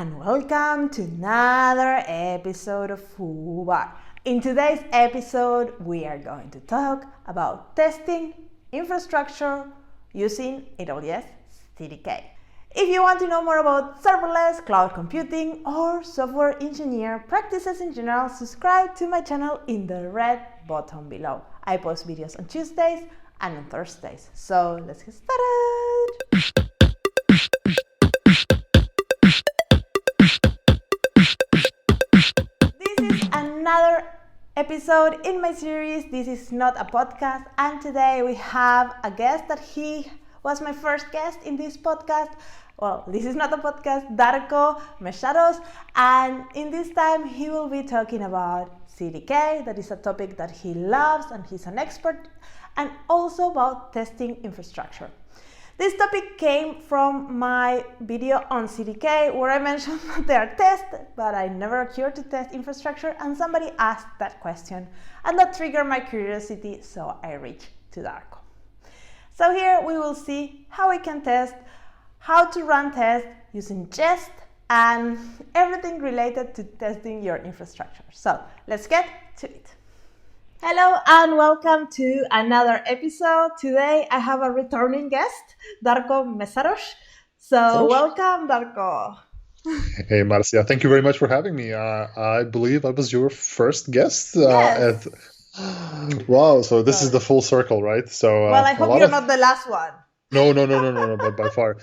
and welcome to another episode of FooBar. In today's episode, we are going to talk about testing infrastructure using AWS CDK. If you want to know more about serverless, cloud computing, or software engineer practices in general, subscribe to my channel in the red button below. I post videos on Tuesdays and on Thursdays. So let's get started. This is another episode in my series. This is not a podcast, and today we have a guest that he was my first guest in this podcast. Well, this is not a podcast, Darko Mesaros, and in this time he will be talking about CDK. That is a topic that he loves and he's an expert, and also about testing infrastructure. This topic came from my video on CDK where I mentioned that they are tests, but I never occurred to test infrastructure, and somebody asked that question, and that triggered my curiosity, so I reached to Darko. So here we will see how we can test, how to run tests using Jest, and everything related to testing your infrastructure. So let's get to it. Hello and welcome to another episode. Today I have a returning guest, Darko Mesaros. So welcome, Darko. Hey, Marcia. Thank you very much for having me. I believe I was your first guest. Yes. Wow, so this is the full circle, right? So well, I hope you're not the last one. No, but by far.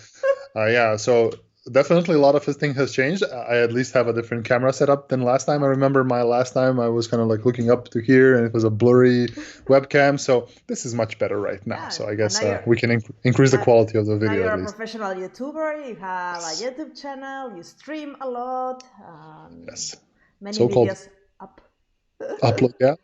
So definitely a lot of things has changed. I at least have a different camera setup than last time. I remember my last time I was kind of like looking up to here and it was a blurry webcam. So this is much better right now. Yeah, so I guess we can increase the quality of the video. Now you're at a least. professional YouTuber. You have a YouTube channel. You stream a lot. Yes. Many So-called videos up. Upload, yeah.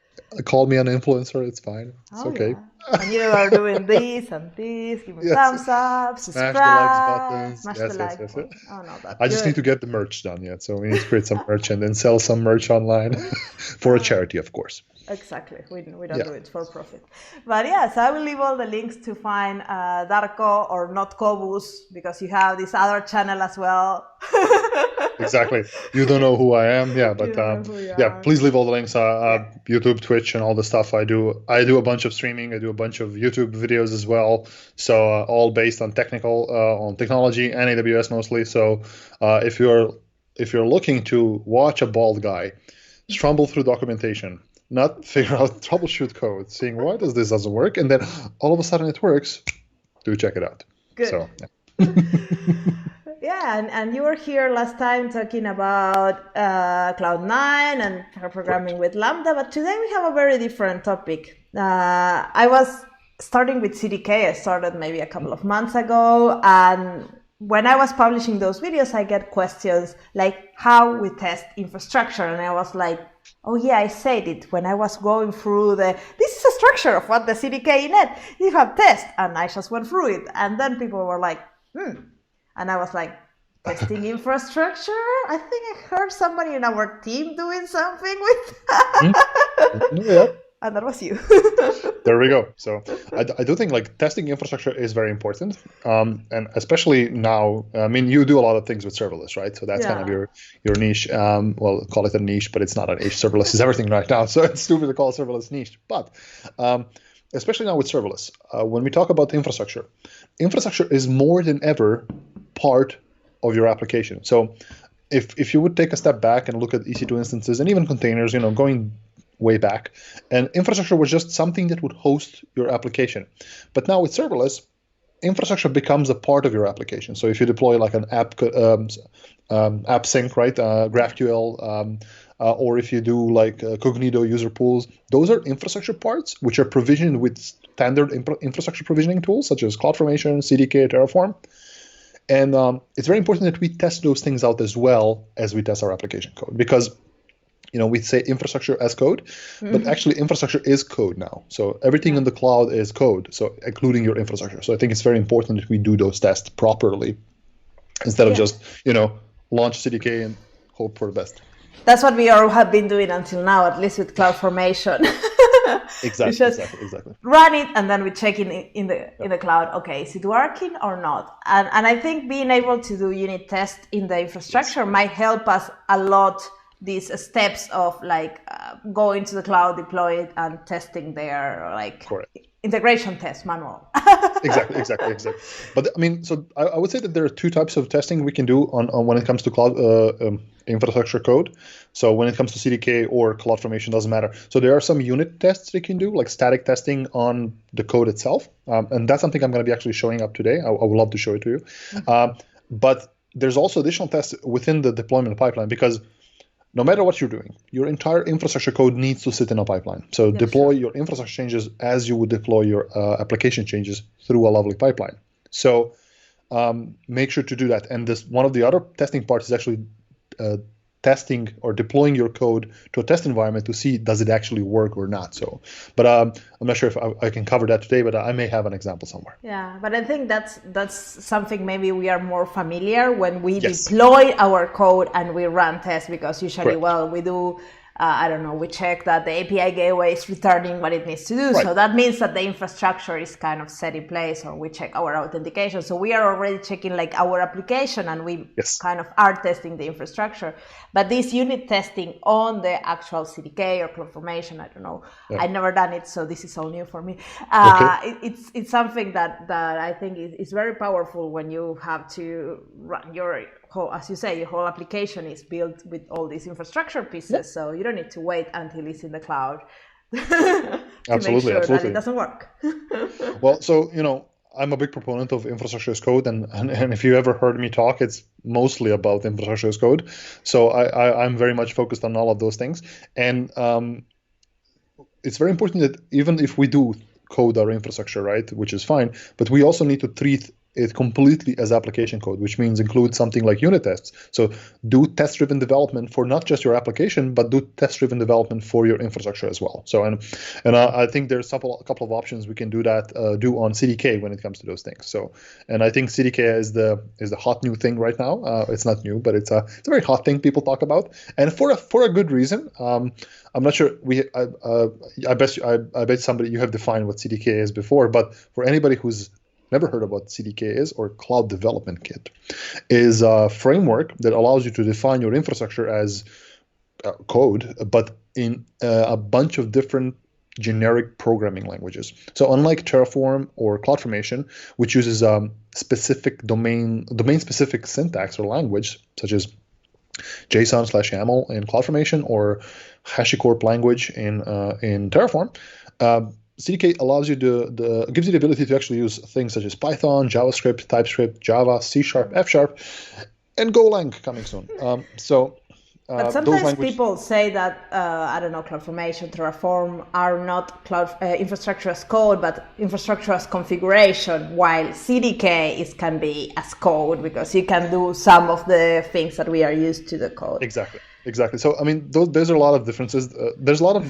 Call me an influencer. It's fine. It's okay. Yeah. And you are doing this and this. Give me thumbs up, subscribe, smash the likes buttons. smash the like. Oh no, that's I just need to get the merch done yet. So we need to create some merch and then sell some merch online for a charity, of course. Exactly. We don't do it for profit. But yeah, so I will leave all the links to find Darko or not Kobus, because you have this other channel as well. Exactly. You don't know who I am. Yeah, but please leave all the links. YouTube, Twitch, and all the stuff I do. I do a bunch of streaming. I do a bunch of YouTube videos as well. So all based on on technology and AWS mostly. So if you're looking to watch a bald guy stumble through documentation, not figure out troubleshoot code, seeing why this doesn't work, and then all of a sudden it works, do check it out. Good. So, yeah, and you were here last time talking about Cloud9 and programming with Lambda, but today we have a very different topic. I was starting with CDK. I started maybe a couple of months ago, and when I was publishing those videos, I get questions like how we test infrastructure, and I was like, oh yeah, I said it when I was going through this is a structure of what the CDK net, you have test, and I just went through it, and then people were like, and I was like, testing infrastructure? I think I heard somebody in our team doing something with that. Yeah. And that was you. There we go. So I do think like testing infrastructure is very important. And especially now, I mean, you do a lot of things with serverless, right? So that's kind of your niche. Well, call it a niche, but it's not a niche. Serverless is everything right now. So it's stupid to call serverless niche. But especially now with serverless, when we talk about infrastructure is more than ever part of your application. So if you would take a step back and look at EC2 instances and even containers, going way back, and infrastructure was just something that would host your application. But now with serverless, infrastructure becomes a part of your application. So if you deploy like an app sync, right, GraphQL, or if you do like Cognito user pools, those are infrastructure parts which are provisioned with standard infrastructure provisioning tools such as CloudFormation, CDK, Terraform. And it's very important that we test those things out as well as we test our application code, because we say infrastructure as code, but actually infrastructure is code now. So everything in the cloud is code, so including your infrastructure. So I think it's very important that we do those tests properly instead of just, launch CDK and hope for the best. That's what we all have been doing until now, at least with CloudFormation. Exactly. Run it, and then we check in the cloud. Okay, is it working or not? And I think being able to do unit tests in the infrastructure might help us a lot. These steps of like going to the cloud, deploy it, and testing their like integration test manual. Exactly. But I mean, so I would say that there are two types of testing we can do on when it comes to cloud infrastructure code. So when it comes to CDK or CloudFormation, doesn't matter. So there are some unit tests they can do, like static testing on the code itself, and that's something I'm going to be actually showing up today. I would love to show it to you. But there's also additional tests within the deployment pipeline, because no matter what you're doing, your entire infrastructure code needs to sit in a pipeline. So deploy your infrastructure changes as you would deploy your application changes through a lovely pipeline. So make sure to do that. And this one of the other testing parts is actually testing or deploying your code to a test environment to see does it actually work or not. So, but I'm not sure if I can cover that today, but I may have an example somewhere. Yeah, but I think that's something maybe we are more familiar when we deploy our code and we run tests, because usually, we do. I don't know, we check that the API gateway is returning what it needs to do. So that means that the infrastructure is kind of set in place, or we check our authentication. So we are already checking like our application, and we kind of are testing the infrastructure. But this unit testing on the actual CDK or CloudFormation, I don't know. I've never done it, so this is all new for me. It's something that I think is very powerful when you have to run your whole, as you say, your whole application is built with all these infrastructure pieces. So you don't need to wait until it's in the cloud to make sure that it doesn't work. Well, so, I'm a big proponent of infrastructure as code, and if you ever heard me talk, it's mostly about infrastructure as code. So I'm very much focused on all of those things. And it's very important that even if we do code our infrastructure, right, which is fine, but we also need to treat it completely as application code, which means include something like unit tests. So do test-driven development for not just your application, but do test-driven development for your infrastructure as well. So and I think there's a couple of options we can do that do on CDK when it comes to those things. So, and I think CDK is the hot new thing right now. It's not new, but it's a very hot thing people talk about, and for a good reason. I'm not sure I bet somebody you have defined what CDK is before, but for anybody who's never heard about CDK is, or Cloud Development Kit, is a framework that allows you to define your infrastructure as code, but in a bunch of different generic programming languages. So unlike Terraform or CloudFormation, which uses specific domain-specific syntax or language, such as JSON/YAML in CloudFormation or HashiCorp language in Terraform, CDK allows you gives you the ability to actually use things such as Python, JavaScript, TypeScript, Java, C#, F#, and Golang coming soon. But sometimes people say that CloudFormation, Terraform are not cloud infrastructure as code, but infrastructure as configuration, while CDK can be as code, because you can do some of the things that we are used to the code. Exactly. So I mean, there's a lot of differences. There's a lot of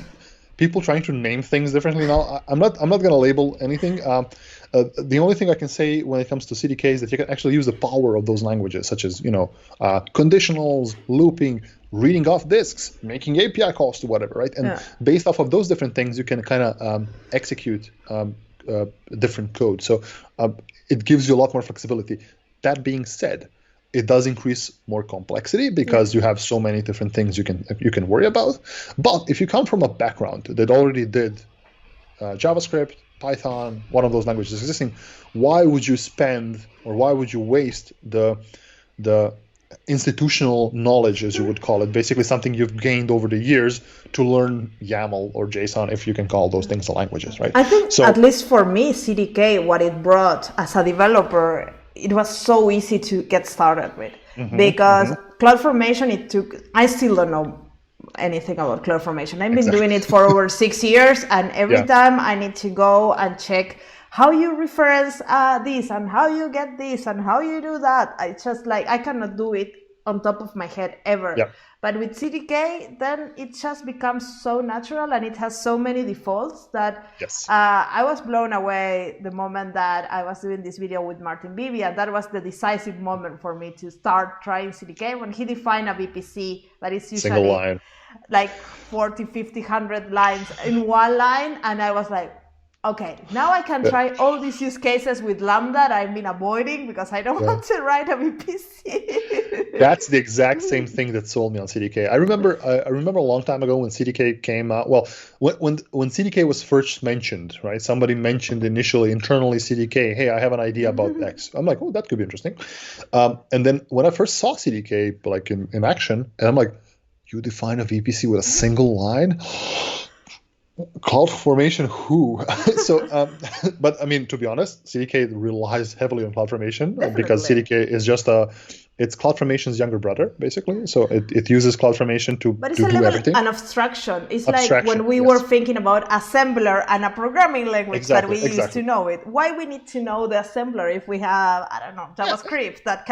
people trying to name things differently now. I'm not going to label anything. The only thing I can say when it comes to CDK is that you can actually use the power of those languages, such as conditionals, looping, reading off disks, making API calls to whatever, right? And based off of those different things, you can kind of execute different code. So it gives you a lot more flexibility. That being said, it does increase more complexity because you have so many different things you can worry about. But if you come from a background that already did JavaScript, Python, one of those languages existing, why would you spend or why would you waste the institutional knowledge, as you would call it, basically something you've gained over the years, to learn YAML or JSON, if you can call those things the languages, right? I think, at least for me, CDK, what it brought as a developer, it was so easy to get started with, because CloudFormation, I still don't know anything about CloudFormation. I've been doing it for over 6 years, and every time I need to go and check how you reference this and how you get this and how you do that. It's just like, I cannot do it on top of my head ever. Yeah. But with CDK, then it just becomes so natural, and it has so many defaults that Yes. I was blown away the moment that I was doing this video with Martin Bibi, and that was the decisive moment for me to start trying CDK when he defined a VPC that is usually single line, like 40, 50, 100 lines in one line, and I was like, okay, now I can try all these use cases with Lambda that I've been avoiding because I don't want to write a VPC. That's the exact same thing that sold me on CDK. I remember a long time ago when CDK came out. Well, when CDK was first mentioned, right? Somebody mentioned initially internally CDK. Hey, I have an idea about X. I'm like, oh, that could be interesting. And then when I first saw CDK like in action, and I'm like, you define a VPC with a single line? Cloud formation, who? So, but I mean, to be honest, CDK relies heavily on CloudFormation because CDK is just it's CloudFormation's younger brother, basically. So it uses CloudFormation to do everything. An abstraction. It's like when we were thinking about assembler and a programming language that we used to know it. Why we need to know the assembler if we have, I don't know, JavaScript that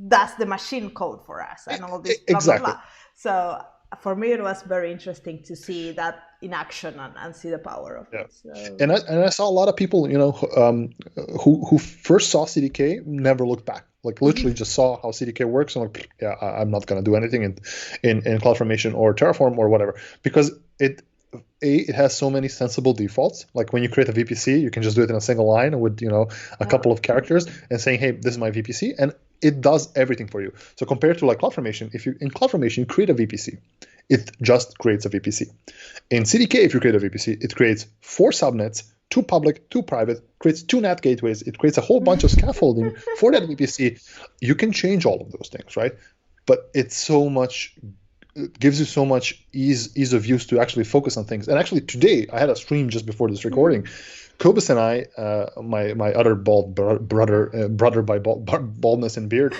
does the machine code for us and all this blah, blah, blah. So for me, it was very interesting to see that in action and see the power of it. So. And I saw a lot of people, who first saw CDK never looked back. Like literally just saw how CDK works and like, yeah, I'm not going to do anything in CloudFormation or Terraform or whatever, because it has so many sensible defaults. Like when you create a VPC, you can just do it in a single line with a couple of characters and saying, hey, this is my VPC, and it does everything for you. So compared to like CloudFormation, in CloudFormation you create a VPC, it just creates a VPC. In CDK, if you create a VPC, it creates 4 subnets, 2 public, 2 private, creates 2 NAT gateways, it creates a whole bunch of scaffolding for that VPC. You can change all of those things, right? But it gives you so much ease of use to actually focus on things. And actually today, I had a stream just before this recording. Kobus and I, my other bald brother by baldness and beard,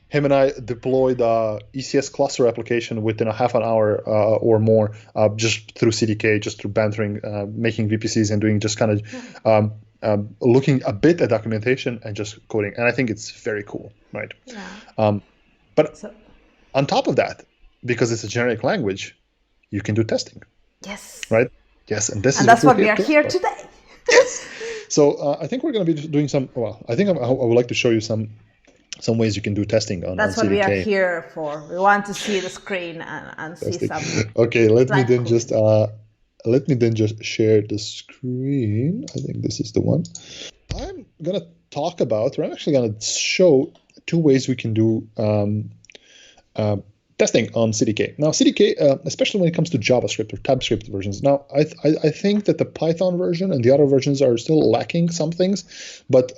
him and I deployed a ECS cluster application within a half an hour or more, just through CDK, just through bantering, making VPCs and doing just kind of looking a bit at documentation and just coding. And I think it's very cool, right? Yeah. But on top of that, because it's a generic language, you can do testing. Yes. Right? Yes. And that's what we are here today. Yes. So I think we're going to be doing some. Well, I think I would like to show you some ways you can do testing on. That's on what CDK. we are here for. We want to see the screen and see some. Okay, let me then just share the screen. I think this is the one. I'm going to talk about, or I'm actually going to show 2 ways we can do testing on CDK. Now, CDK, especially when it comes to JavaScript or Typescript versions. Now, I think that the Python version and the other versions are still lacking some things, but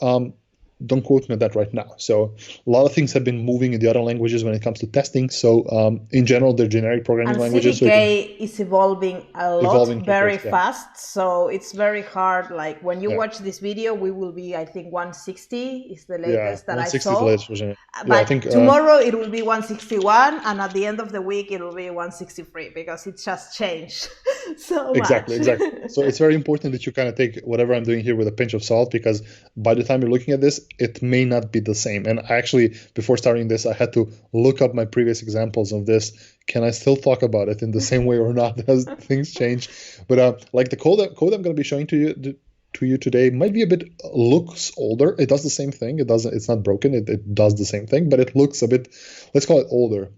don't quote me on that right now. So a lot of things have been moving in the other languages when it comes to testing. So in general, they're generic programming languages. CDK is evolving a lot, very fast. So it's very hard. Like when you watch this video, we will be, I think, 160 is the latest that I saw. Is the latest version. But I think, tomorrow it will be 161, and at the end of the week it will be 163 because it just changed so much. Exactly. So it's very important that you kind of take whatever I'm doing here with a pinch of salt, because by the time you're looking at this, it may not be the same. And actually, before starting this, I had to look up my previous examples of this. Can I still talk about it in the same way or not? Has things changed? But like the code I'm going to be showing to you today might be looks older. It does the same thing. It's not broken. It does the same thing, but it looks a bit, let's call it older.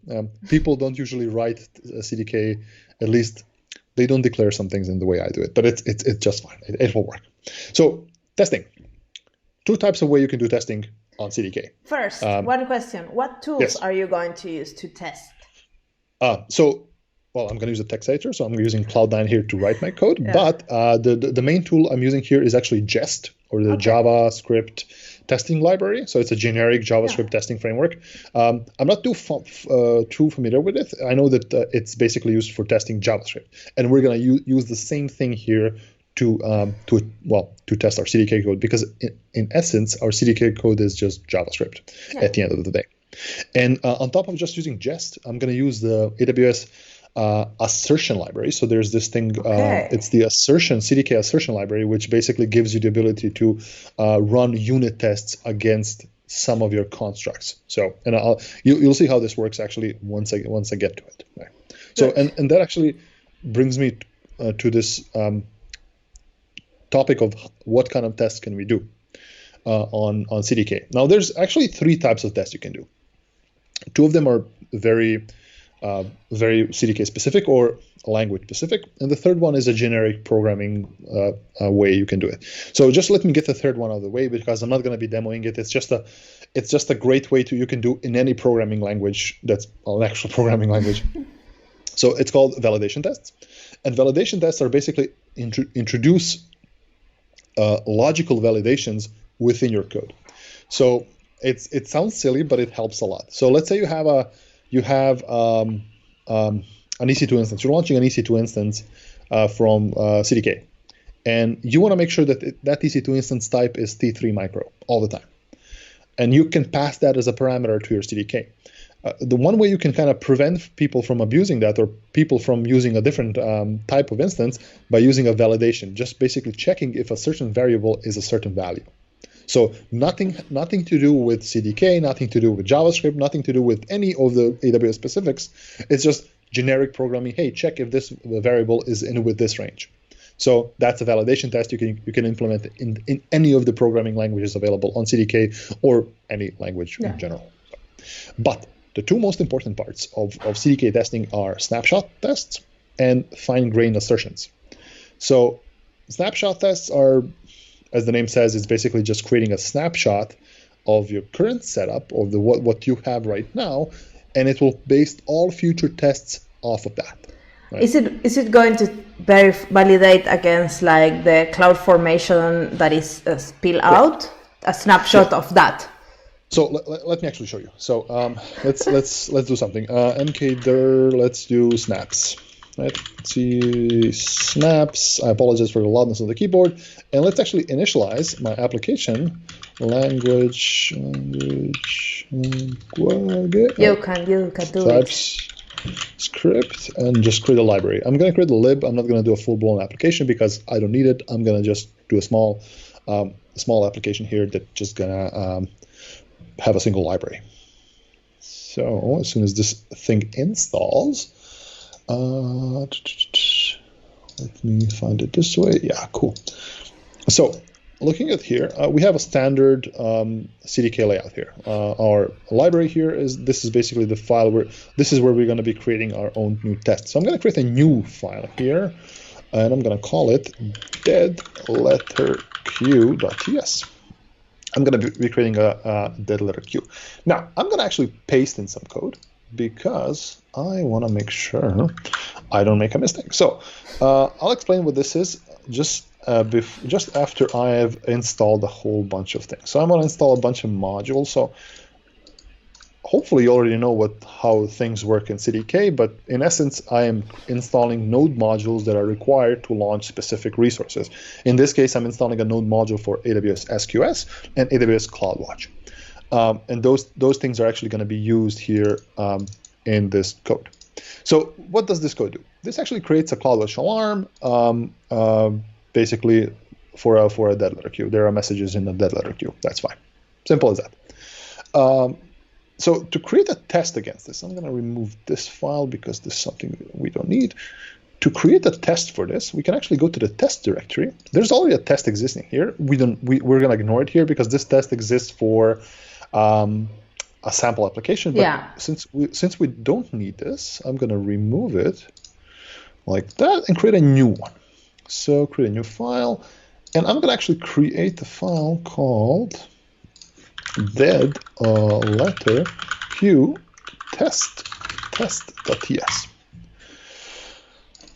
People don't usually write a CDK, at least they don't declare some things in the way I do it, but it's just fine. It will work. So testing. 2 types of way you can do testing on CDK. First, one question. What tools are you going to use to test? Well, I'm going to use a text editor, so I'm using Cloud9 here to write my code. Yeah. But the main tool I'm using here is actually Jest, or the JavaScript testing library. So it's a generic JavaScript testing framework. I'm not too familiar with it. I know that it's basically used for testing JavaScript. And we're going to use the same thing here to test our CDK code, because in essence, our CDK code is just JavaScript at the end of the day. And on top of just using Jest, I'm going to use the AWS assertion library. So there's this thing, it's the CDK assertion library, which basically gives you the ability to run unit tests against some of your constructs. So, and you'll see how this works actually once I get to it. Right. So, and that actually brings me to this topic of what kind of tests can we do on CDK. Now, there's actually 3 types of tests you can do. 2 of them are very CDK specific or language specific, and the third one is a generic programming way you can do it. So just let me get the third one out of the way, because I'm not going to be demoing it. It's just a great way you can do in any programming language that's an actual programming language. So it's called validation tests, and validation tests are basically introduce logical validations within your code. So it sounds silly, but it helps a lot. So let's say you have an EC2 instance. You're launching an EC2 instance from CDK, and you want to make sure that that EC2 instance type is T3 micro all the time, and you can pass that as a parameter to your CDK. The one way you can kind of prevent people from abusing that, or people from using a different type of instance, by using a validation, just basically checking if a certain variable is a certain value. So nothing to do with CDK, nothing to do with JavaScript, nothing to do with any of the AWS specifics. It's just generic programming. Hey, check if this variable is in with this range. So that's a validation test you can implement in any of the programming languages available on CDK or any language in general. But the 2 most important parts of CDK testing are snapshot tests and fine-grained assertions. So snapshot tests are, as the name says, it's basically just creating a snapshot of your current setup, of what you have right now, and it will base all future tests off of that. Right? Is it going to validate against like the cloud formation that is spill out? A snapshot of that. So let me actually show you. So let's do something. mkdir, let's do snaps. Right? Let's see snaps. I apologize for the loudness of the keyboard. And let's actually initialize my application language. You can do Typescript and just create a library. I'm going to create a lib. I'm not going to do a full-blown application because I don't need it. I'm going to just do a small application here that's just going to have a single library. So as soon as this thing installs, let me find it this way. Yeah, cool. So looking at here, we have a standard CDK layout here. Our library here is basically the file where we're going to be creating our own new test. So I'm going to create a new file here, and I'm going to call it deadletterq.ts. I'm going to be creating a dead letter Q. Now, I'm going to actually paste in some code because I want to make sure I don't make a mistake. So I'll explain what this is just after I have installed a whole bunch of things. So I'm going to install a bunch of modules. So hopefully you already know how things work in CDK, but in essence, I am installing node modules that are required to launch specific resources. In this case, I'm installing a node module for AWS SQS and AWS CloudWatch. And those things are actually going to be used here in this code. So what does this code do? This actually creates a CloudWatch alarm, basically for a dead letter queue. There are messages in the dead letter queue. That's fine. Simple as that. So to create a test against this, I'm going to remove this file because this is something we don't need. To create a test for this, we can actually go to the test directory. There's already a test existing here. We're going to ignore it here because this test exists for a sample application. But since we don't need this, I'm going to remove it like that and create a new one. So create a new file, and I'm going to actually create a file called dead letter q test.ts.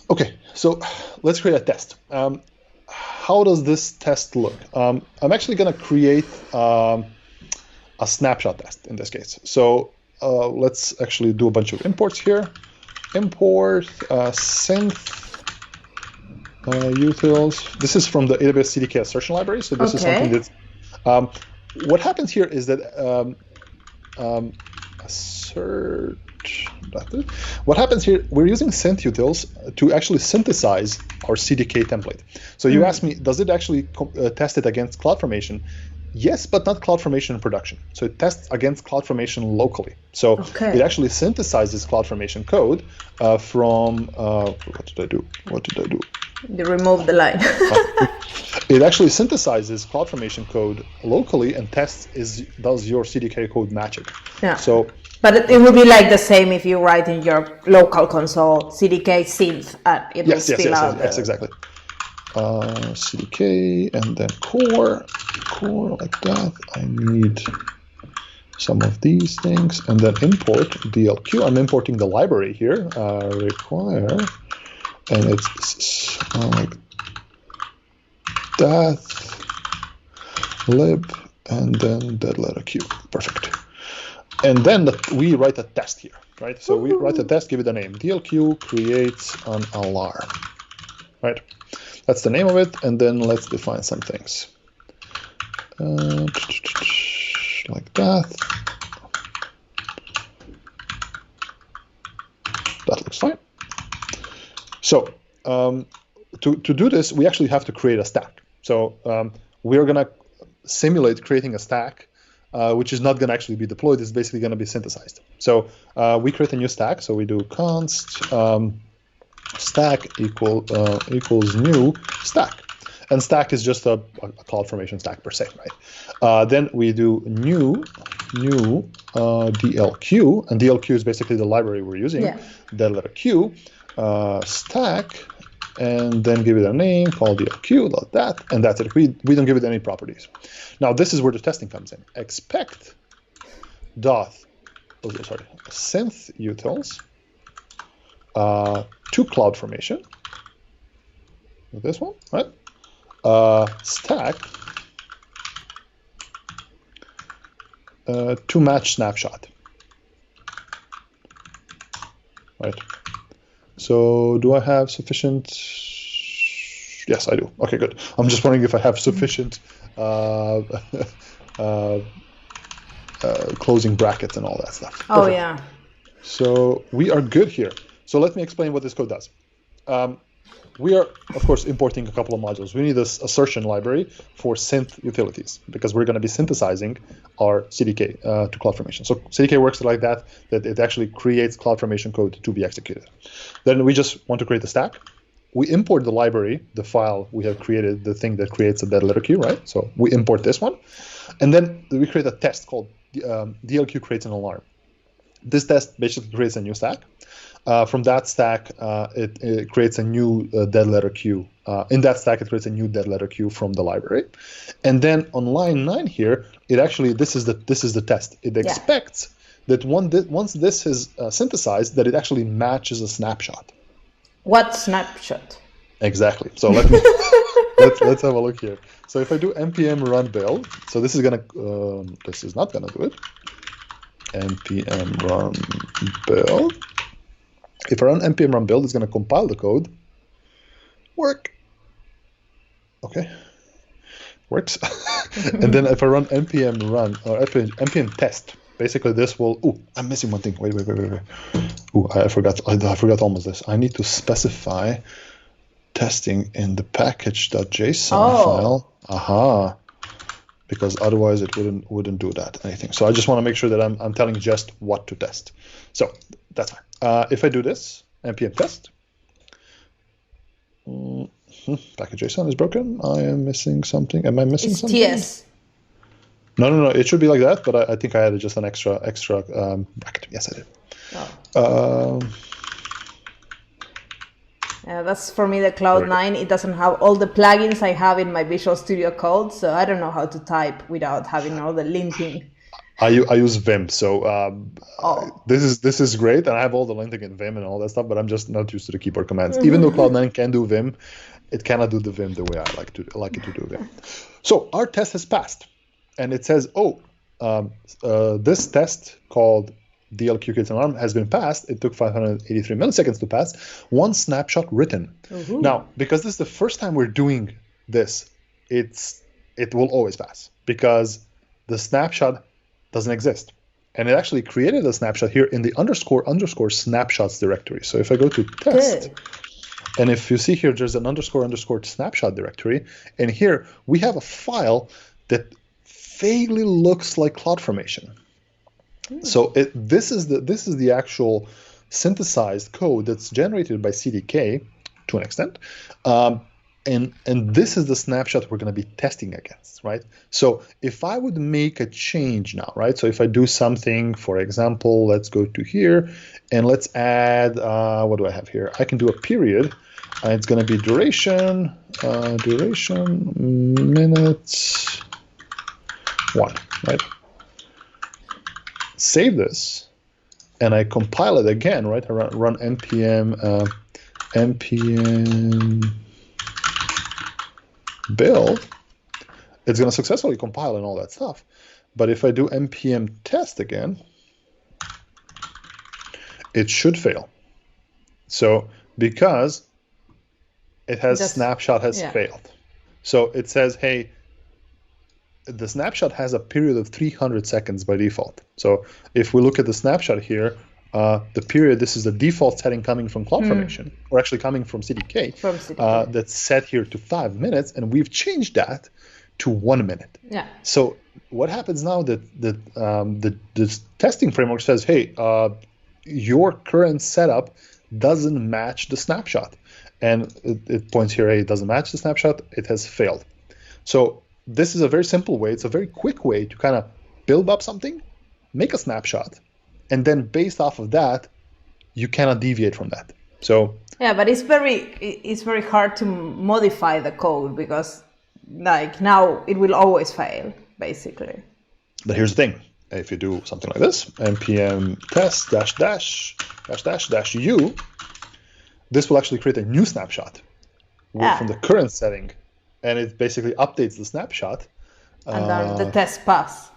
Okay, so let's create a test. How does this test look? I'm actually going to create a snapshot test in this case. So let's actually do a bunch of imports here. Import synth utils. This is from the AWS CDK assertion library. So this is something that's what happens here is that what happens here, we're using synth utils to actually synthesize our CDK template. So you asked me, does it actually test it against CloudFormation? Yes, but not CloudFormation in production. So it tests against CloudFormation locally. So it actually synthesizes CloudFormation code from, what did I do? You removed the line. It actually synthesizes CloudFormation code locally and tests does your CDK code match it. Yeah. So, but it will be like the same if you write in your local console CDK synth. It will spill out. Yes, exactly. CDK and then core like that. I need some of these things and then import DLQ. I'm importing the library here. Require, and it's like that, lib, and then dead letter Q. Perfect. And then we write a test here, right? So we write a test, give it a name. DLQ creates an alarm, right? That's the name of it, and then let's define some things. Like that. That looks fine. So to do this, we actually have to create a stack. So we're going to simulate creating a stack, which is not going to actually be deployed. It's basically going to be synthesized. So we create a new stack. So we do const stack equals new stack. And stack is just a CloudFormation stack per se, right? Then we do new DLQ, and DLQ is basically the library we're using. Dead letter Q stack, and then give it a name called DLQ, like that, and that's it. We don't give it any properties. Now this is where the testing comes in. Expect synth utils to CloudFormation. This one, right? Stack to match Snapshot, right? So do I have sufficient? Yes, I do. Okay, good. I'm just wondering if I have sufficient closing brackets and all that stuff. Perfect. Oh yeah. So we are good here. So let me explain what this code does. We are, of course, importing a couple of modules. We need this assertion library for synth utilities because we're going to be synthesizing our CDK to CloudFormation. So CDK works like that it actually creates CloudFormation code to be executed. Then we just want to create a stack. We import the library, the file we have created, the thing that creates a dead letter Q, right? So we import this one. And then we create a test called DLQ creates an alarm. This test basically creates a new stack. From that stack, it creates a new dead letter Q. In that stack, it creates a new dead letter Q from the library. And then on line 9 here, it actually this is the test. It expects that once this is synthesized, that it actually matches a snapshot. What snapshot? Exactly. So let me let's have a look here. So if I do npm run build, so this is gonna this is not gonna do it. Npm run build. If I run npm run build, it's going to compile the code. Work. Okay. Works. And then if I run npm run or npm test, basically this will. Oh, I'm missing one thing. Wait. Oh, I forgot almost this. I need to specify testing in the package.json file. Aha. Because otherwise it wouldn't do that anything. So I just want to make sure that I'm telling Jest what to test. So that's fine. If I do this, npm test, package.json is broken. I am missing something. Am I missing something? TS. No. It should be like that, but I think I added just an extra bracket. Yes, I did. Oh. That's for me the Cloud9. It doesn't have all the plugins I have in my Visual Studio Code, so I don't know how to type without having all the linting. I use Vim, so this is great, and I have all the linting in Vim and all that stuff, but I'm just not used to the keyboard commands. Even though Cloud9 can do Vim, it cannot do the Vim the way I like it to do Vim. So our test has passed, and it says, this test called DLQ creates an alarm has been passed. It took 583 milliseconds to pass. One snapshot written. Now, because this is the first time we're doing this, it will always pass because the snapshot doesn't exist. And it actually created a snapshot here in the _ snapshots directory. So if I go to test, and if you see here, there's an _ snapshot directory. And here we have a file that vaguely looks like CloudFormation. So this is the actual synthesized code that's generated by CDK to an extent, and this is the snapshot we're going to be testing against, right? So if I would make a change now, right? So if I do something, for example, let's go to here and let's add, what do I have here? I can do a period. It's going to be duration minutes 1, right? Save this, and I compile it again, right? I run npm build. It's going to successfully compile and all that stuff. But if I do npm test again, it should fail. So because it has snapshot has failed. So it says, hey, the snapshot has a period of 300 seconds by default. So if we look at the snapshot here, the period, this is the default setting coming from CloudFormation, or actually coming from CDK, that's set here to 5 minutes, and we've changed that to 1 minute. Yeah. So what happens now that the testing framework says, hey, your current setup doesn't match the snapshot. And it points here, hey, it doesn't match the snapshot, it has failed. So this is a very simple way, it's a very quick way to kind of build up something, make a snapshot, and then based off of that, you cannot deviate from that. So yeah, but it's very hard to modify the code because like now it will always fail, basically. But here's the thing. If you do something like this, npm test -- -u, this will actually create a new snapshot from the current setting, and it basically updates the snapshot. And then the test pass.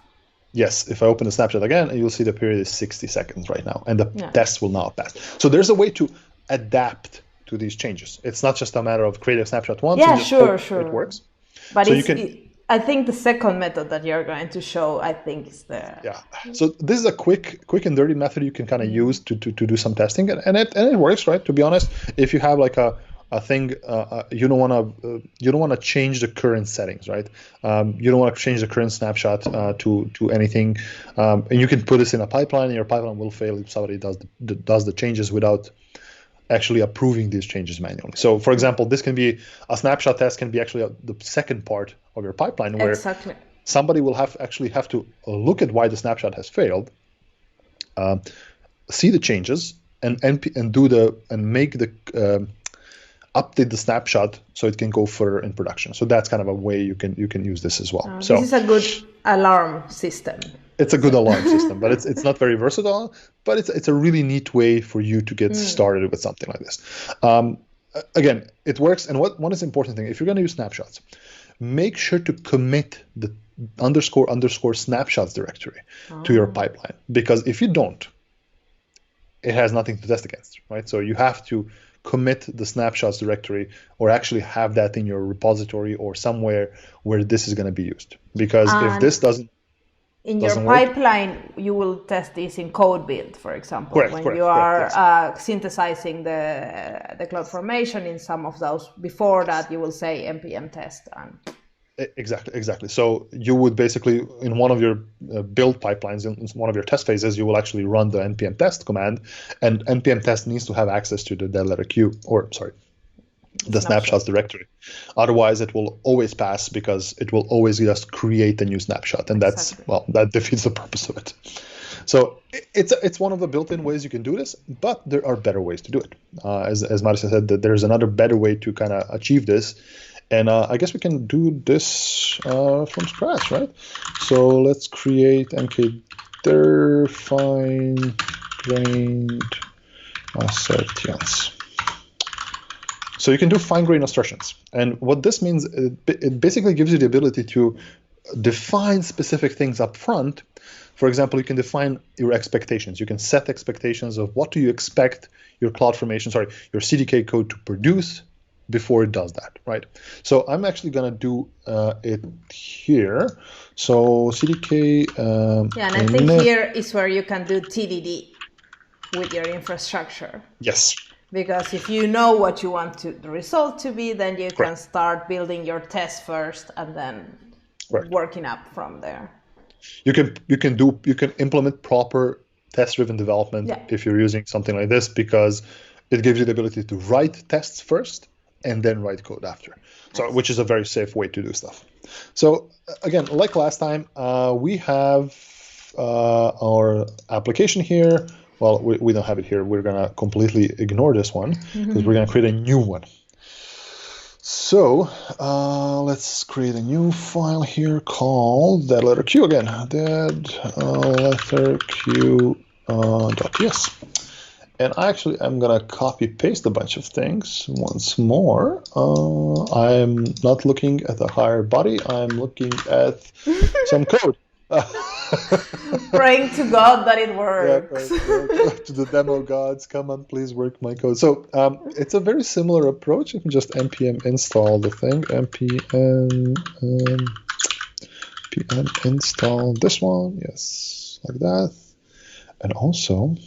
Yes, if I open the snapshot again, you'll see the period is 60 seconds right now, and the test will now pass. So there's a way to adapt to these changes. It's not just a matter of create a snapshot once and just hope it works. But so I think the second method that you're going to show, I think, is the... Yeah. So this is a quick and dirty method you can kind of use to do some testing, and it works, right? To be honest, if you have like a thing, you don't want to change the current settings, right? You don't want to change the current snapshot to anything, and you can put this in a pipeline, and your pipeline will fail if somebody does the changes without actually approving these changes manually. So, for example, this can be a snapshot test can be actually the second part of your pipeline where somebody will have to look at why the snapshot has failed, see the changes, and make the update the snapshot so it can go further in production. So that's kind of a way you can use this as well. So this is a good alarm system. It's a good alarm system, but it's not very versatile. But it's a really neat way for you to get started with something like this. Again, it works. And one is important thing: if you're going to use snapshots, make sure to commit the __ snapshots directory to your pipeline, because if you don't, it has nothing to test against, right? So you have to commit the snapshots directory, or actually have that in your repository or somewhere where this is going to be used. Because if this doesn't pipeline, you will test this in code build, for example, when you are synthesizing the CloudFormation in some of those. Before that, you will say npm test. Exactly. So you would basically, in one of your build pipelines, in one of your test phases, you will actually run the npm test command, and npm test needs to have access to the dead letter Q, the snapshots directory. Otherwise, it will always pass, because it will always just create a new snapshot, and that defeats the purpose of it. So it's one of the built-in ways you can do this, but there are better ways to do it. As Marisa said, that there's another better way to kind of achieve this. And I guess we can do this from scratch, right? So let's create mkdir fine-grained assertions. So you can do fine-grained assertions. And what this means, it basically gives you the ability to define specific things up front. For example, you can define your expectations. You can set expectations of what do you expect your your CDK code to produce before it does that, right? So I'm actually going to do it here. So CDK... and I think here is where you can do TDD with your infrastructure. Yes. Because if you know what you want the result to be, then you can start building your test first and then working up from there. you can implement proper test-driven development if you're using something like this, because it gives you the ability to write tests first and then write code after. So, which is a very safe way to do stuff. So again, like last time, we have our application here. Well, we don't have it here. We're gonna completely ignore this one because we're gonna create a new one. So let's create a new file here called dead letter Q again. Dead letter Q .ts. And actually, I'm gonna copy paste a bunch of things once more. I'm not looking at the higher body. I'm looking at some code. Praying to God that it works. To the demo gods, come on, please work my code. So it's a very similar approach. You can just npm install the thing. npm install this one. Yes, like that. And also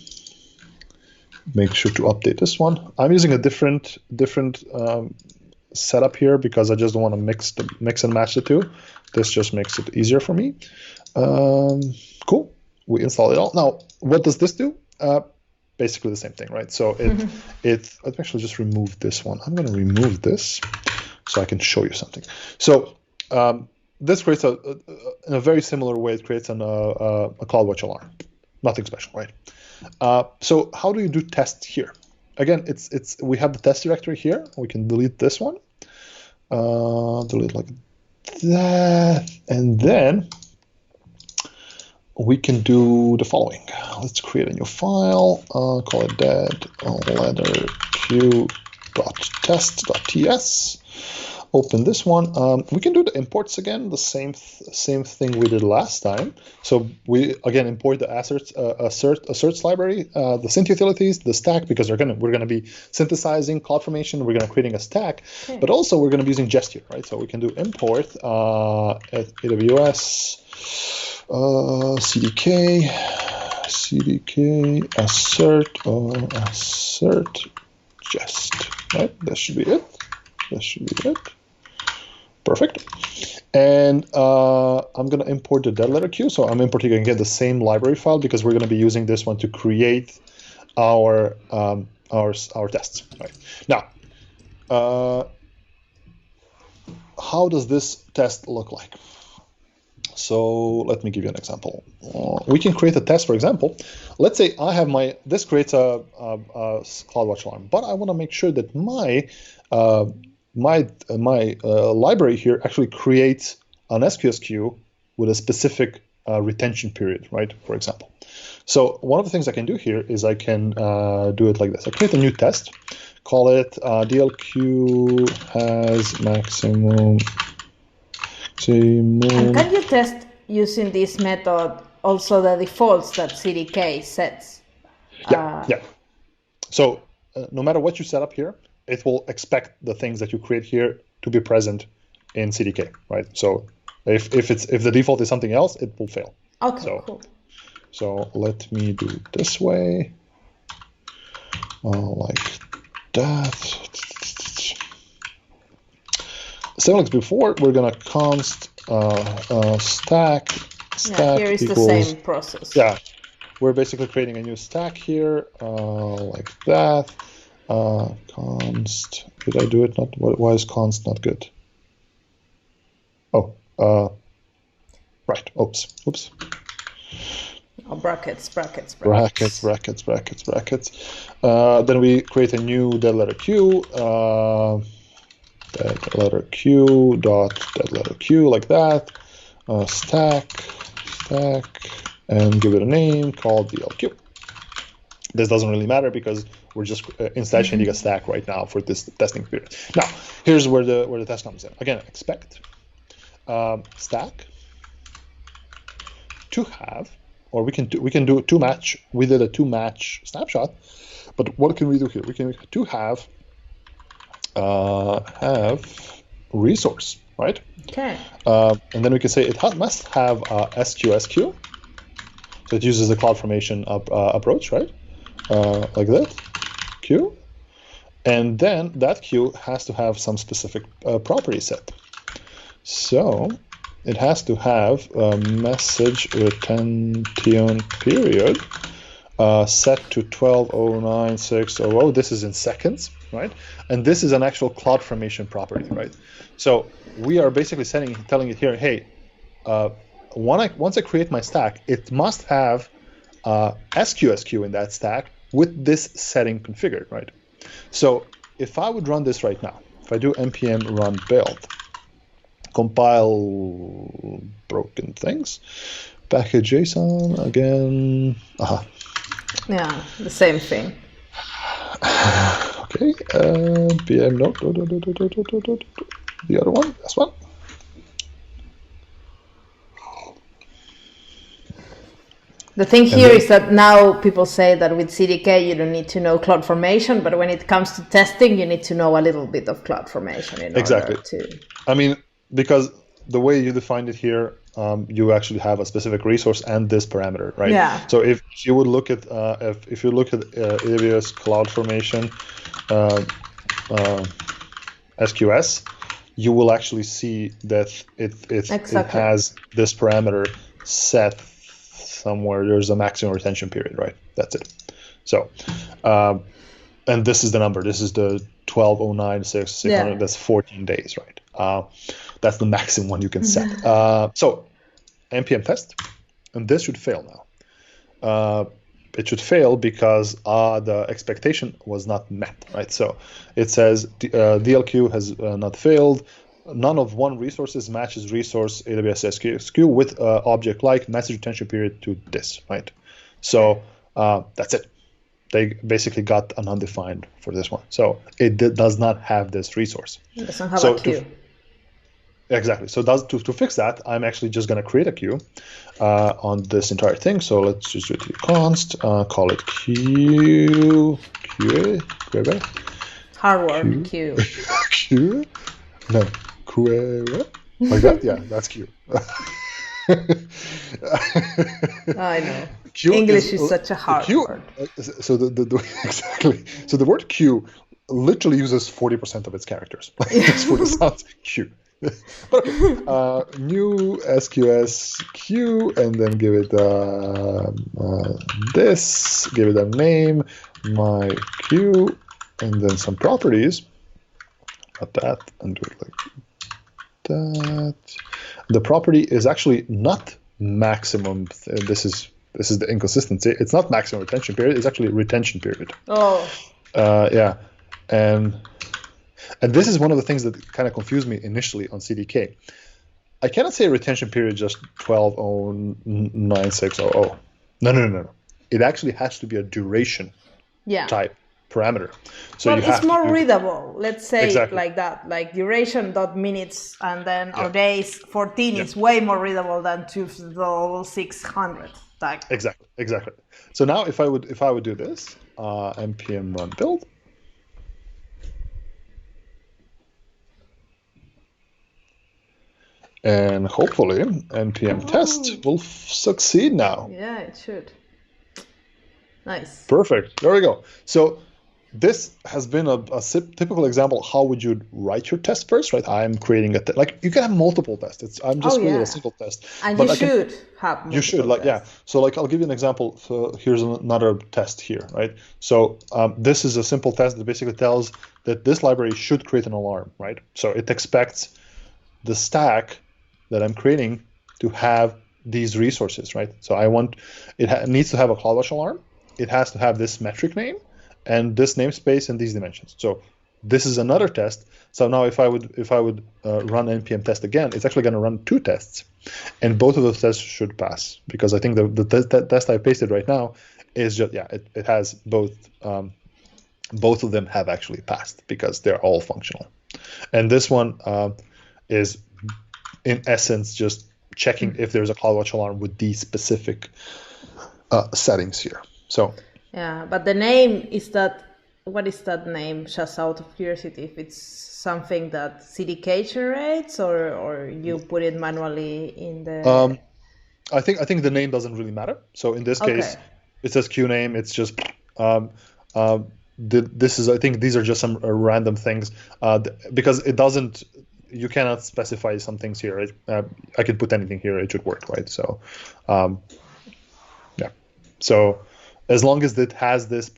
make sure to update this one. I'm using a different setup here because I just don't want to mix and match the two. This just makes it easier for me. Cool. We install it all. Now, what does this do? Basically the same thing, right? So I'd actually just remove this one. I'm going to remove this so I can show you something. So this creates in a very similar way. It creates a CloudWatch alarm. Nothing special, right? So how do you do tests here? Again, we have the test directory here. We can delete this one. Delete like that, and then we can do the following. Let's create a new file. Call it dead letter q.test.ts. Open this one. We can do the imports again, the same thing we did last time. So we again import the asserts library, the synth utilities, the stack, because we're gonna be synthesizing CloudFormation. We're gonna creating a stack, but also we're gonna be using Jest here, right? So we can do import at AWS CDK assert Jest. Right? That should be it. Perfect. And I'm going to import the dead letter Q. So I'm importing again the same library file because we're going to be using this one to create our tests. Right. Now, how does this test look like? So let me give you an example. We can create a test, for example. Let's say I have this creates a CloudWatch alarm, but I want to make sure that my library here actually creates an SQS queue with a specific retention period, right? For example. So one of the things I can do here is I can do it like this. I create a new test, call it DLQ has maximum. And can you test using this method also the defaults that CDK sets? Yeah. So no matter what you set up here, it will expect the things that you create here to be present in CDK, right? So if the default is something else, it will fail. Okay, cool. So let me do it this way, like that. Same like before, we're gonna const stack here is equals, the same process. Yeah, we're basically creating a new stack here, like that. Const. Did I do it? Not. Why is const not good? Oh, right. Oops. Oh, brackets. Then we create a new dead letter Q. Dead letter Q dot dead letter Q like that. Stack, and give it a name called DLQ. This doesn't really matter because we're just instantiating a stack right now for this testing period. Now, here's where the test comes in. Again, expect stack to have, or we can do to match. We did a to match snapshot, but what can we do here? We can to have resource, right? Okay. And then we can say it must have SQS queue. So it uses the CloudFormation approach, right? Like that, queue. And then that queue has to have some specific property set. So it has to have a message retention period set to 12.09.600. This is in seconds, right? And this is an actual CloudFormation property, right? So we are basically telling it here, hey, once I create my stack, it must have SQSQ in that stack with this setting configured, right? So if I would run this right now, if I do npm run build, compile broken things, package JSON again. Yeah, the same thing. Okay, npm no, the other one, this one. The thing here is that now people say that with CDK you don't need to know CloudFormation, but when it comes to testing, you need to know a little bit of CloudFormation in order to. I mean, because the way you defined it here, you actually have a specific resource and this parameter, right? Yeah. So if you would look at if you look at AWS CloudFormation SQS, you will actually see that it has this parameter set somewhere. There's a maximum retention period, right? That's it. So, and this is the number. This is the 12.09.600. That's 14 days, right? That's the maximum one you can set. So, npm test, and this should fail now. It should fail because the expectation was not met, right? So it says DLQ has not failed. None of one resources matches resource AWS SQS with object like message retention period to this, right? So that's it. They basically got an undefined for this one. So it does not have this resource. It doesn't have a queue. Exactly. So to fix that, I'm actually just going to create a queue on this entire thing. So let's just do it const, call it queue, hard word, queue. Queue? No. Like that? Yeah, that's Q. I know. English is such a hard word. So exactly. So the word Q literally uses 40% of its characters. Just for the sounds, Q. But okay, new SQS Q, and then give it this, give it a name, my Q, and then some properties. Got that, and do it like that. The property is actually not maximum. This is the inconsistency. It's not maximum retention period. It's actually retention period. Oh. Yeah, and this is one of the things that kind of confused me initially on CDK. I cannot say retention period just 12.09.600. No. It actually has to be a duration type parameter. So well, it's more readable. Let's say it like that, like duration dot minutes and then or days 14 is way more readable than 2,600. Like Exactly. So now if I would do this, npm run build. And hopefully npm test will succeed now. Yeah, it should. Nice. Perfect. There we go. So this has been a typical example. How would you write your test first, right? I'm creating a like you can have multiple tests. I'm just creating a single test. And but you should have multiple tests. So like I'll give you an example. So here's another test here, right? So this is a simple test that basically tells that this library should create an alarm, right? So it expects the stack that I'm creating to have these resources, right? So I want it needs to have a CloudWatch alarm. It has to have this metric name and this namespace and these dimensions. So this is another test. So now if I would run npm test again, it's actually going to run two tests, and both of those tests should pass because I think the test I pasted right now is just it has both of them have actually passed because they're all functional, and this one is in essence just checking if there's a CloudWatch alarm with these specific settings here. So yeah, but the name is that. What is that name? Just out of curiosity, if it's something that CDK generates, or you put it manually in the. I think the name doesn't really matter. So in this case, it says Q name. It's just this is. I think these are just some random things because it doesn't. you cannot specify some things here. I could put anything here, it should work, right? So, yeah. So as long as it has this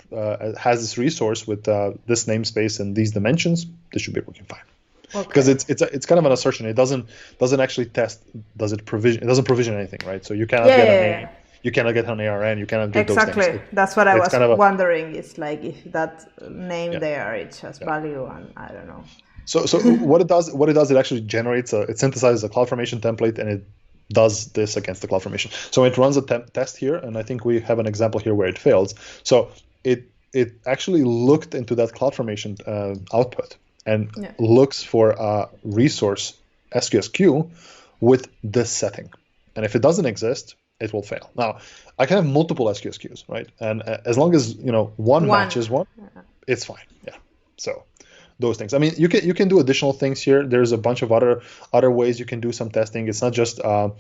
resource with this namespace and these dimensions, this should be working fine. Okay. Because it's kind of an assertion. It doesn't actually test. It doesn't provision anything, right? So you cannot get a name. You cannot get an ARN. You cannot get those things. Exactly. That's what I was wondering. It's like if that name there, it's just value, and I don't know. So what it does, it actually generates it synthesizes a CloudFormation template, and it does this against the CloudFormation. So it runs a test here, and I think we have an example here where it fails. So it actually looked into that CloudFormation output and looks for a resource SQS queue with this setting, and if it doesn't exist, it will fail. Now, I can have multiple SQS queues, right? And as long as one matches one, it's fine. Yeah. So those things. I mean, you can do additional things here. There's a bunch of other ways you can do some testing. It's not just to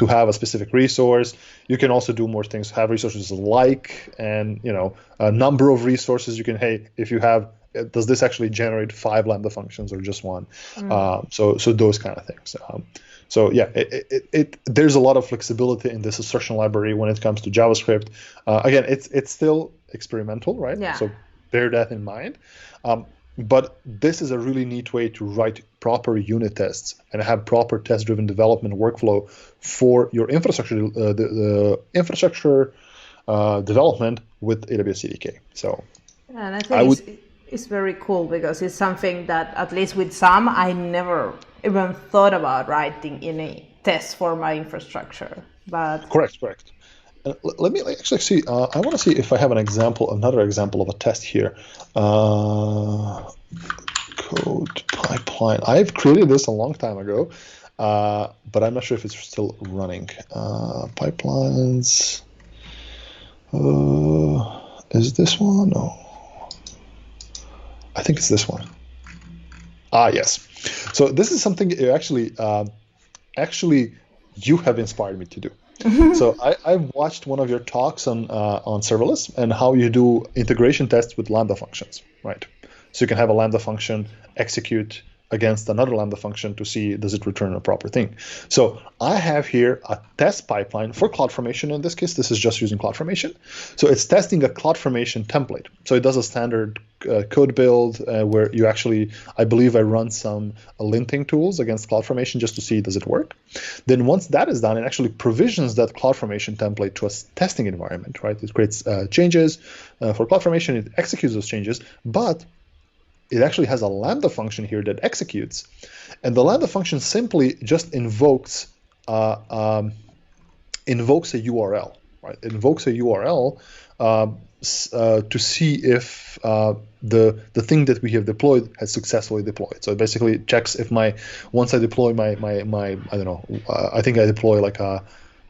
have a specific resource. You can also do more things. Have resources like and a number of resources. You can if you have. Does this actually generate 5 Lambda functions or just one? So those kind of things. So yeah, there's a lot of flexibility in this assertion library when it comes to JavaScript. Again, it's still experimental, right? Yeah. So bear that in mind. But this is a really neat way to write proper unit tests and have proper test-driven development workflow for your infrastructure, the infrastructure development with AWS CDK. So, and I think it's very cool because it's something that, at least with some, I never even thought about writing any tests for my infrastructure. But correct. Let me actually see. I want to see if I have another example of a test here. Code pipeline. I've created this a long time ago, but I'm not sure if it's still running. Pipelines. Is this one? No. I think it's this one. Yes. So this is something you actually you have inspired me to do. So I've watched one of your talks on serverless and how you do integration tests with Lambda functions, right? So you can have a Lambda function execute against another Lambda function to see does it return a proper thing. So I have here a test pipeline for CloudFormation. In this case, this is just using CloudFormation. So it's testing a CloudFormation template. So it does a standard code build where you actually, I believe I run some linting tools against CloudFormation just to see does it work. Then once that is done, it actually provisions that CloudFormation template to a testing environment, right? It creates changes for CloudFormation. It executes those changes, but it actually has a Lambda function here that executes, and the Lambda function simply just invokes a URL, right? It invokes a URL to see if the thing that we have deployed has successfully deployed. So it basically checks if once I deploy my I don't know, I think I deploy like a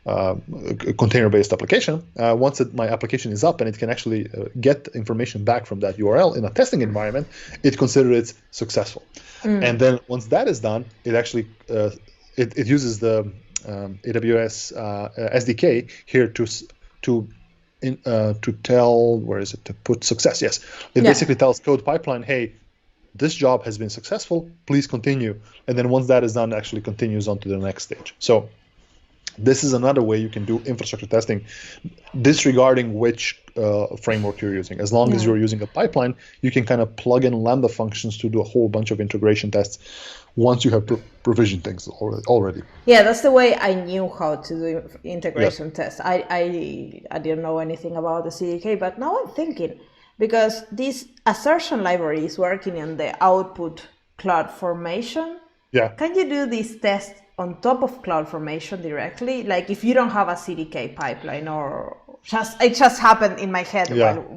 container-based application. Once my application is up and it can actually get information back from that URL in a testing environment, it considers it successful. And then once that is done, it actually it uses the AWS SDK here to tell, where is it, to put success. Yes, it basically tells code pipeline, hey, this job has been successful, please continue. And then once that is done, it actually continues on to the next stage. So this is another way you can do infrastructure testing, disregarding which framework you're using. As long as you're using a pipeline, you can kind of plug in Lambda functions to do a whole bunch of integration tests once you have provisioned things already. Yeah, that's the way I knew how to do integration tests. I didn't know anything about the CDK, but now I'm thinking, because this assertion library is working on the output CloudFormation. Yeah. Can you do these tests on top of CloudFormation directly? Like if you don't have a CDK pipeline, or it just happened in my head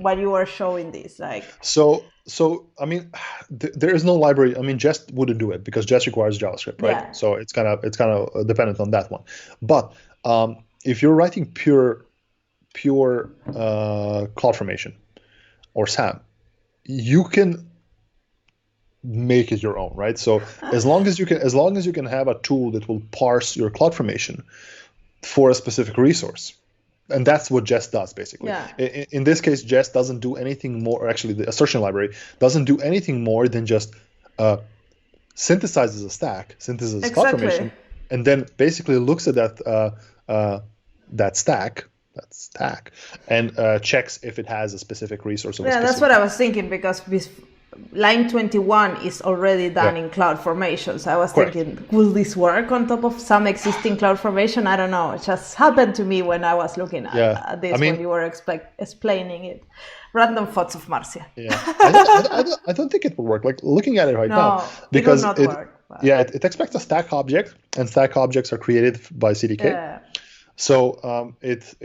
while you were showing this, like. So I mean, there is no library. I mean, Jest wouldn't do it because Jest requires JavaScript, right? Yeah. So it's kind of dependent on that one. But if you're writing pure CloudFormation or SAM, you can make it your own, right? So as long as you can have a tool that will parse your CloudFormation for a specific resource, And that's what Jest does, basically. Yeah. In this case, Jest doesn't do anything more, or actually the assertion library doesn't do anything more than just synthesizes a stack, synthesizes CloudFormation, and then basically looks at that stack, and checks if it has a specific resource. Yeah, that's what I was thinking, because this line 21 is already done in CloudFormation. So I was thinking, will this work on top of some existing CloudFormation? I don't know. It just happened to me when I was looking at this, when you were explaining it. Random thoughts of Marcia. Yeah, I don't think it will work. Like looking at it now, because it will not work. It expects a stack object, and stack objects are created by CDK. Yeah. So it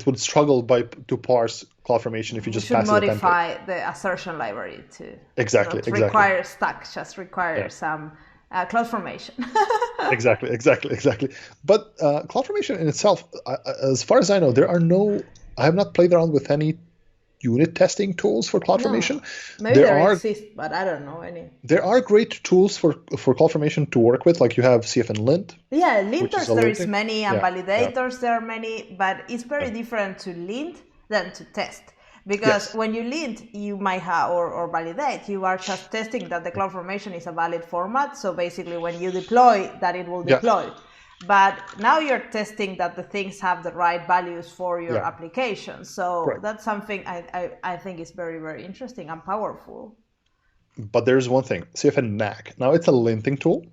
would struggle to parse CloudFormation if you just pass it a template. Modify the assertion library to exactly require stack, just require some CloudFormation. exactly. But CloudFormation in itself, as far as I know, I have not played around with any unit testing tools for CloudFormation. No. Maybe there exist, but I don't know any. There are great tools for CloudFormation to work with, like you have CFN lint. Yeah, linters there is many, and validators there are many, but it's very different to lint than to test. Because when you lint, you might have, or validate, you are just testing that the CloudFormation is a valid format. So basically when you deploy, that it will deploy. But now you're testing that the things have the right values for your application. So that's something I think is very, very interesting and powerful. But there's one thing, CFN NAC. Now it's a linting tool.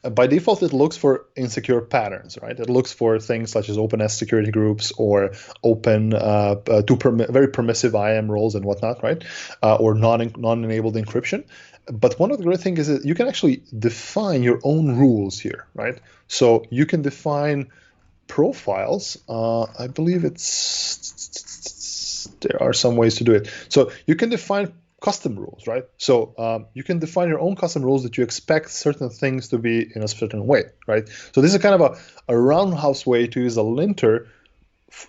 By default, it looks for insecure patterns, right? It looks for things such as OpenS security groups or open, very permissive IAM roles and whatnot, right? Or non-enabled encryption. But one of the great things is that you can actually define your own rules here, right? So you can define profiles. I believe there are some ways to do it. So you can define custom rules, right? So you can define your own custom rules that you expect certain things to be in a certain way, right? So this is kind of a roundhouse way to use a linter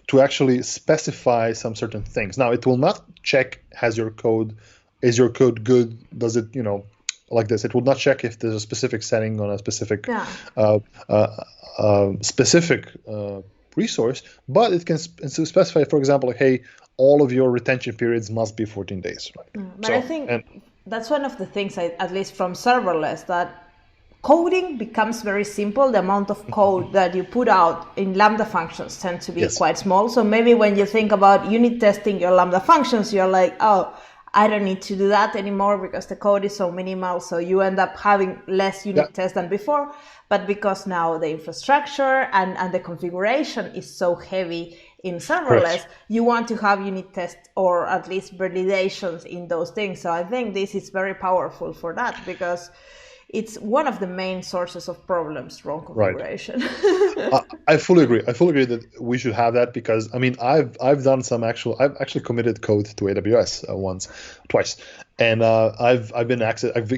to actually specify some certain things. Now, it will not check is your code good? Does it, like this? It will not check if there's a specific setting on a specific resource, but it can specify, for example, like, hey, all of your retention periods must be 14 days. Right? But I think that's one of the things, at least from serverless, that coding becomes very simple. The amount of code that you put out in Lambda functions tend to be quite small. So maybe when you think about unit testing your Lambda functions, you're like, oh, I don't need to do that anymore because the code is so minimal. So you end up having less unit tests than before. But because now the infrastructure and the configuration is so heavy in serverless, you want to have unit tests or at least validations in those things. So I think this is very powerful for that, because it's one of the main sources of problems, wrong configuration. Right. I fully agree. I fully agree that we should have that, because I've actually committed code to AWS twice, and I've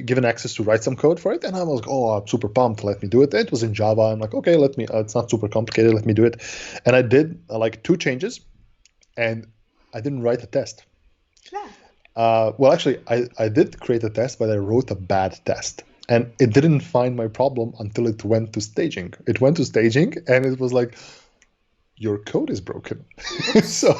given access to write some code for it, and I was like, oh, I'm super pumped. Let me do it. It was in Java. I'm like, okay, it's not super complicated. Let me do it, and I did like 2 changes, and I didn't write a test. Yeah. Well, actually, I did create a test, but I wrote a bad test. And it didn't find my problem until it went to staging. It went to staging, and it was like, your code is broken. So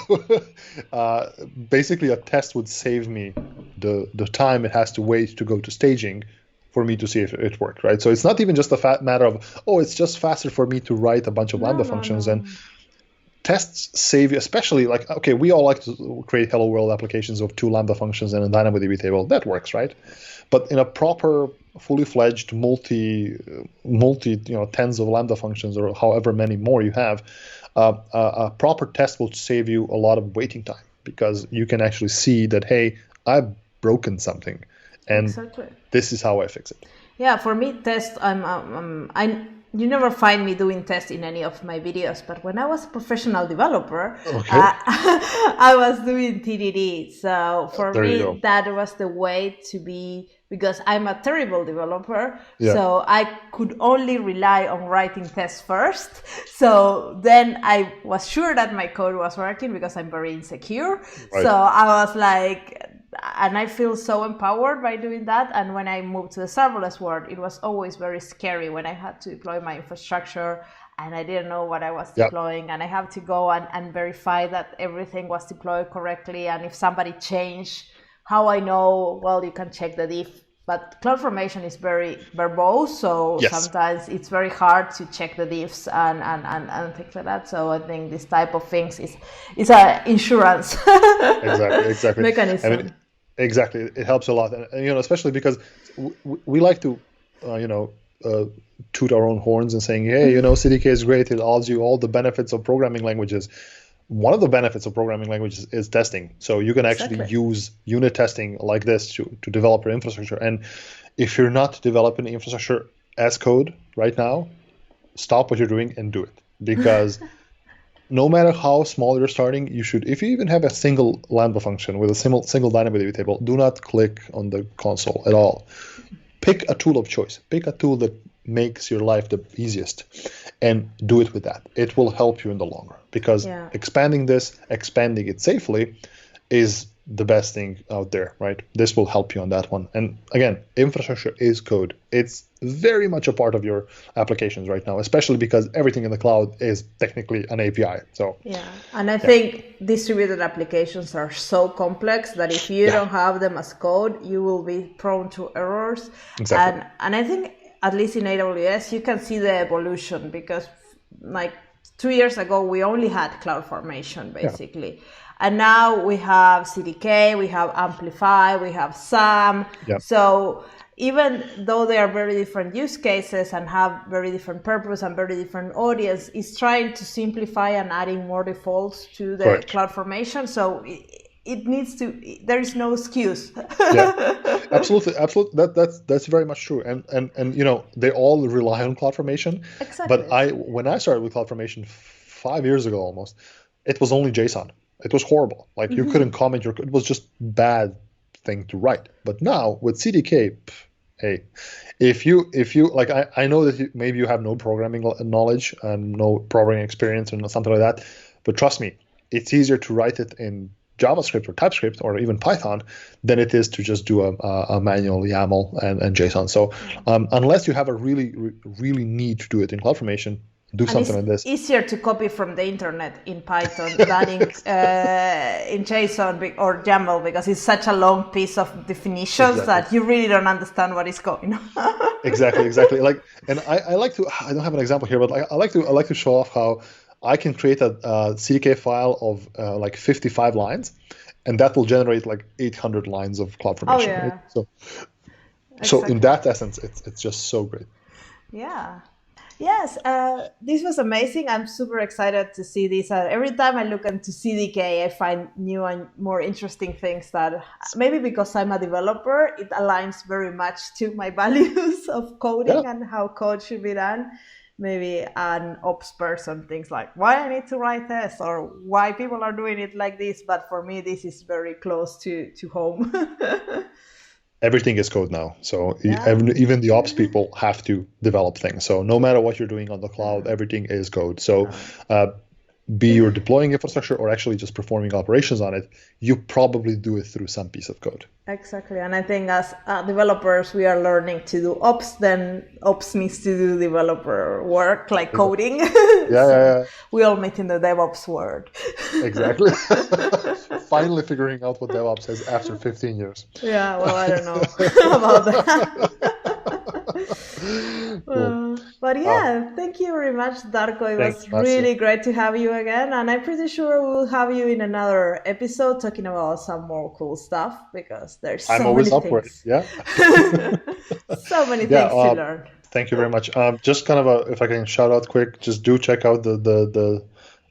basically, a test would save me the time it has to wait to go to staging for me to see if it worked, right? So it's not even just a matter of, it's just faster for me to write a bunch of Lambda functions. And tests save you, especially like, okay, we all like to create hello world applications of 2 Lambda functions and a DynamoDB table. That works, right? But in a proper, fully fledged multi tens of Lambda functions, or however many more you have, a proper test will save you a lot of waiting time, because you can actually see that, hey, I've broken something, and this is how I fix it. Yeah, for me, tests, you never find me doing tests in any of my videos, but when I was a professional developer, I was doing TDD. So for me, that was the way to be, because I'm a terrible developer. So I could only rely on writing tests first. So then I was sure that my code was working, because I'm very insecure. So I was like, and I feel so empowered by doing that. And when I moved to the serverless world, it was always very scary when I had to deploy my infrastructure and I didn't know what I was deploying, and I have to go and verify that everything was deployed correctly. And if somebody changed, how I know? Well, you can check the diff. But CloudFormation is very verbose, so sometimes it's very hard to check the diffs and things like that. So I think this type of things is a insurance exactly mechanism. I mean, exactly, it helps a lot, and especially because we like to toot our own horns and saying, hey, CDK is great, it allows you all the benefits of programming languages. One of the benefits of programming languages is testing. So you can actually use unit testing like this to develop your infrastructure. And if you're not developing infrastructure as code right now, stop what you're doing and do it. Because no matter how small you're starting, you should, if you even have a single Lambda function with a single DynamoDB table, do not click on the console at all. Pick a tool of choice. Pick a tool that makes your life the easiest and do it with that. It will help you in the long run, because expanding it safely is the best thing out there, right? This will help you on that one. And again, infrastructure is code. It's very much a part of your applications right now, especially because everything in the cloud is technically an API. So and I think distributed applications are so complex that if you don't have them as code, you will be prone to errors. Exactly. And I think at least in AWS, you can see the evolution, because like 2 years ago, we only had CloudFormation basically. And now we have CDK, we have Amplify, we have SAM. So even though they are very different use cases and have very different purpose and very different audience, it's trying to simplify and adding more defaults to the CloudFormation. So it needs to, there is no excuse. Absolutely. That's very much true. And they all rely on CloudFormation. Exactly. But when I started with CloudFormation 5 years ago almost, it was only JSON. It was horrible. Like you couldn't comment it was just bad thing to write. But now with CDK, hey, if you like, I know that maybe you have no programming knowledge and no programming experience and something like that, but trust me, it's easier to write it in JavaScript or TypeScript or even Python than it is to just do a manual YAML and JSON. So unless you have a really need to do it in CloudFormation, do something like this. Easier to copy from the internet in Python than in JSON or YAML, because it's such a long piece of definitions that you really don't understand what is going on. Exactly. Like, and I like to. I don't have an example here, but I like to show off how I can create a CDK file of like 55 lines, and that will generate like 800 lines of CloudFormation. Right? So in that essence, it's just so great. Yeah. Yes, this was amazing. I'm super excited to see this. Every time I look into CDK, I find new and more interesting things that maybe because I'm a developer, it aligns very much to my values of coding and how code should be done. Maybe an ops person thinks like, why I need to write this, or why people are doing it like this. But for me, this is very close to home. Everything is code now. So even the ops people have to develop things. So no matter what you're doing on the cloud, everything is code. So be you're deploying infrastructure or actually just performing operations on it, you probably do it through some piece of code. Exactly. And I think as developers, we are learning to do ops, then ops needs to do developer work like coding. We all meet in the DevOps world. Exactly. Finally figuring out what DevOps is after 15 years. Yeah, well, I don't know about that. But thank you very much, Darko. It was really great to have you again. And I'm pretty sure we'll have you in another episode talking about some more cool stuff, because there's so many things. I'm always up for it. So many things to learn. Thank you very much. Just kind of if I can shout out quick, just do check out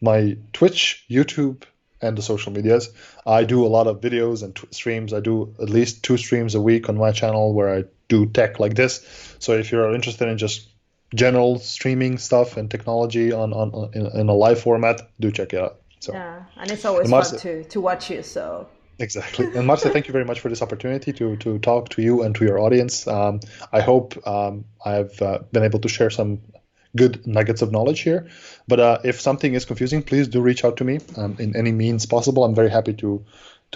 my Twitch, YouTube, and the social medias. I do a lot of videos and streams. I do at least 2 streams a week on my channel where I do tech like this. So if you're interested in just general streaming stuff and technology in a live format, do check it out. So and it's always fun to watch you. So exactly. And Marta, thank you very much for this opportunity to talk to you and to your audience. I hope I've been able to share some good nuggets of knowledge here. But if something is confusing, please do reach out to me in any means possible. I'm very happy to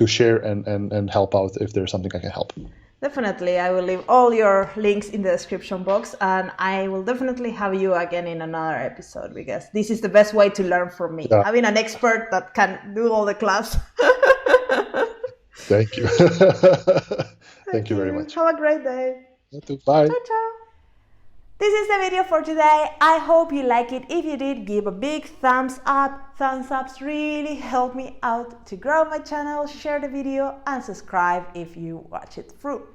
share and help out if there's something I can help. Definitely, I will leave all your links in the description box, and I will definitely have you again in another episode, because this is the best way to learn from me, having an expert that can do all the class. Thank you. Thank you very much. Have a great day. You too. Bye. Ciao, ciao. This is the video for today. I hope you like it. If you did, give a big thumbs up. Thumbs ups really help me out to grow my channel. Share the video and subscribe if you watch it through.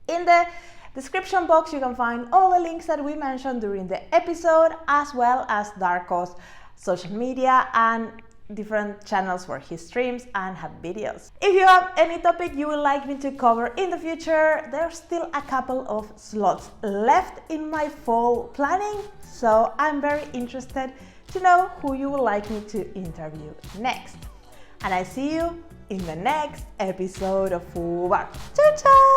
In the description box you can find all the links that we mentioned during the episode, as well as Darko's social media and different channels where he streams and have videos. If you have any topic you would like me to cover in the future, there's still a couple of slots left in my fall planning, so I'm very interested to know who you would like me to interview next. And I see you in the next episode of FooBar. Ciao, ciao!